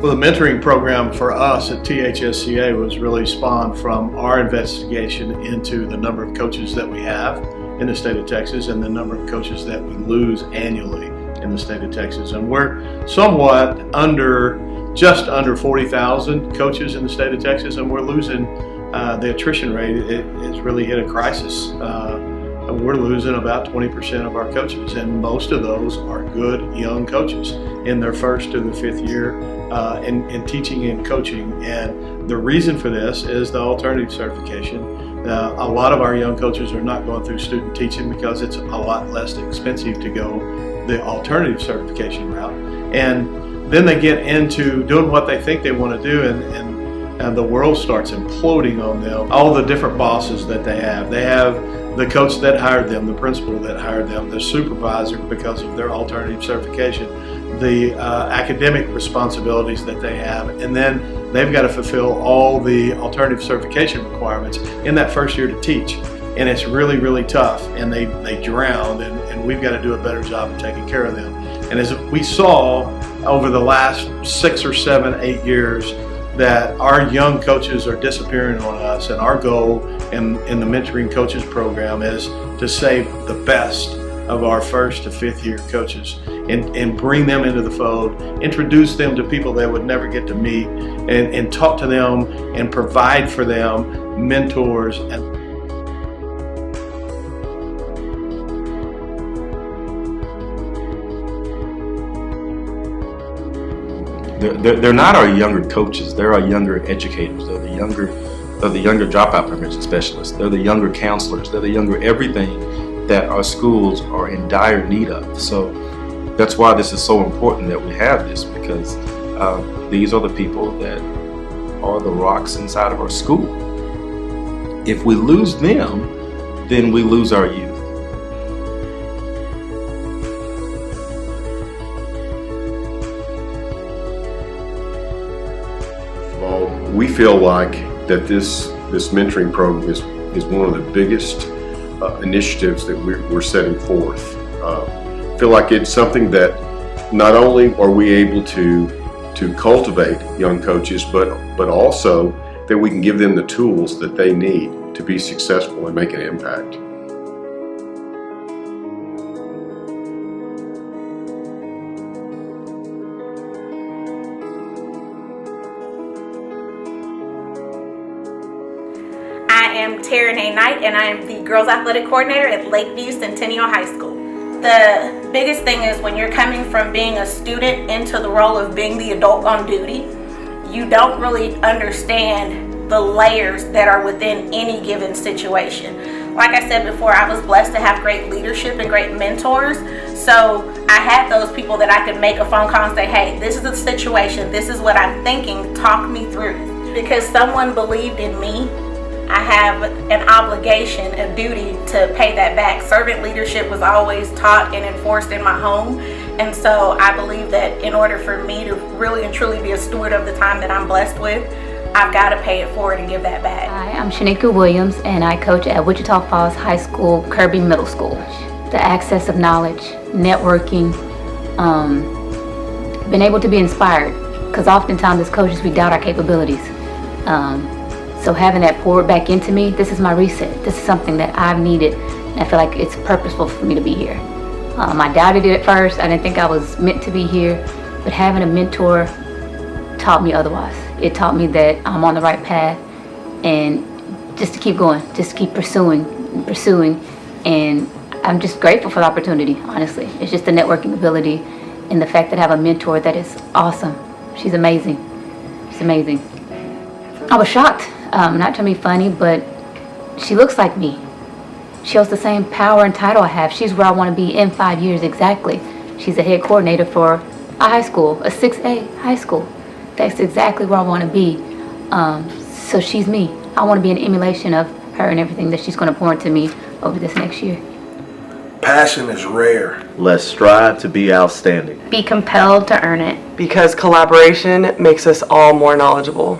Well, the mentoring program for us at THSCA was really spawned from our investigation into the number of coaches that we have in the state of Texas and the number of coaches that we lose annually in the state of Texas. And we're somewhat just under 40,000 coaches in the state of Texas, and we're losing the attrition rate. It's really hit a crisis. We're losing about 20% of our coaches, and most of those are good young coaches in their first to the fifth year in teaching and coaching. And the reason for this is the alternative certification. A lot of our young coaches are not going through student teaching because it's a lot less expensive to go the alternative certification route. And then they get into doing what they think they want to do, and the world starts imploding on them. All the different bosses that they have. They have the coach that hired them, the principal that hired them, the supervisor because of their alternative certification, the academic responsibilities that they have, and then they've got to fulfill all the alternative certification requirements in that first year to teach. And it's really, really tough, and they drown, and we've got to do a better job of taking care of them. And as we saw over the last 6 or 7, 8 years, that our young coaches are disappearing on us, and our goal in the mentoring coaches program is to save the best of our first to fifth year coaches and bring them into the fold, introduce them to people they would never get to meet, and talk to them and provide for them mentors. They're not our younger coaches. They're our younger educators. They're the younger dropout prevention specialists. They're the younger counselors. They're the younger everything that our schools are in dire need of. So that's why this is so important that we have this, because these are the people that are the rocks inside of our school. If we lose them, then we lose our youth. We feel like that this mentoring program is one of the biggest initiatives that we're setting forth. Feel like it's something that not only are we able to cultivate young coaches, but also that we can give them the tools that they need to be successful and make an impact. I am Taryn Knight, and I am the Girls Athletic Coordinator at Lakeview Centennial High School. The biggest thing is when you're coming from being a student into the role of being the adult on duty, you don't really understand the layers that are within any given situation. Like I said before, I was blessed to have great leadership and great mentors. So I had those people that I could make a phone call and say, hey, this is the situation, this is what I'm thinking, talk me through. Because someone believed in me, I have an obligation, a duty to pay that back. Servant leadership was always taught and enforced in my home. And so I believe that in order for me to really and truly be a steward of the time that I'm blessed with, I've got to pay it forward and give that back. Hi, I'm Shanika Williams, and I coach at Wichita Falls High School, Kirby Middle School. The access of knowledge, networking, been able to be inspired, because oftentimes as coaches we doubt our capabilities. So having that poured back into me, this is my reset. This is something that I've needed, and I feel like it's purposeful for me to be here. I doubted it at first. I didn't think I was meant to be here, but having a mentor taught me otherwise. It taught me that I'm on the right path, and just to keep going, just to keep pursuing, and I'm just grateful for the opportunity, honestly. It's just the networking ability and the fact that I have a mentor that is awesome. She's amazing. She's amazing. I was shocked. Not to be funny, but she looks like me. She has the same power and title I have. She's where I want to be in 5 years exactly. She's a head coordinator for a high school, a 6A high school. That's exactly where I want to be. So she's me. I want to be an emulation of her and everything that she's going to pour into me over this next year. Passion is rare. Let's strive to be outstanding. Be compelled to earn it. Because collaboration makes us all more knowledgeable.